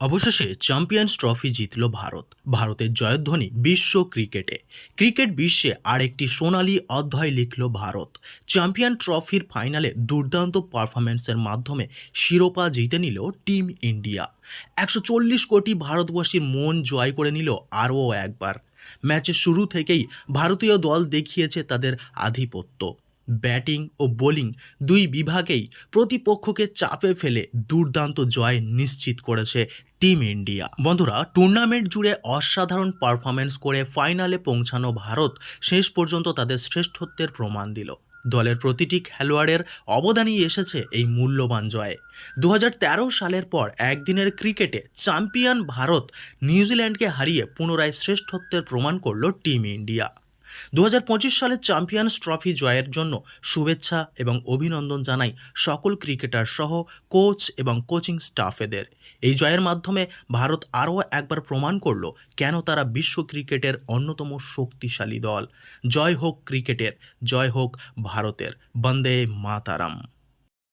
অবশেষে champions trophy জিতল ভারত। ভারতের জয়ধ্বনি বিশ্ব ক্রিকেটে। ক্রিকেট বিশ্বে আরেকটি সোনালী অধ্যায় লিখল ভারত। চ্যাম্পিয়ন ট্রফির ফাইনালে দুর্দান্ত পারফরম্যান্সের মাধ্যমে শিরোপা জিতে নিল টিম ইন্ডিয়া। 140 কোটি ভারতবাসীর মন জয় করে নিল আরও একবার। ম্যাচের শুরু থেকেই ভারতীয় দল দেখিয়েছে তাদের আধিপত্য। ব্যাটিং ও বোলিং দুই বিভাগেই প্রতিপক্ষকে চাপে ফেলে দুর্দান্ত জয় নিশ্চিত করেছে টিম ইন্ডিয়া। বন্ধুরা, টুর্নামেন্ট জুড়ে অসাধারণ পারফরমেন্স করে ফাইনালে পৌঁছানো ভারত শেষ পর্যন্ত তাদের শ্রেষ্ঠত্বের প্রমাণ দিল। দলের প্রতিটি খেলোয়াড়ের অবদানই এসেছে এই মূল্যবান জয়ে। 2013 সালের পর একদিনের ক্রিকেটে চ্যাম্পিয়ন ভারত নিউজিল্যান্ডকে হারিয়ে পুনরায় শ্রেষ্ঠত্বের প্রমাণ করল টিম ইন্ডিয়া। 2025 সালের চ্যাম্পিয়ন্স ট্রফি জয়ের জন্য শুভেচ্ছা এবং অভিনন্দন জানাই সকল ক্রিকেটার সহ কোচ এবং কোচিং স্টাফেদের। এই জয়ের মাধ্যমে ভারত আরও একবার প্রমাণ করল কেন তারা বিশ্ব ক্রিকেটের অন্যতম শক্তিশালী দল। জয় হোক ক্রিকেটের, জয় হোক ভারতের। বন্দে মাতারাম।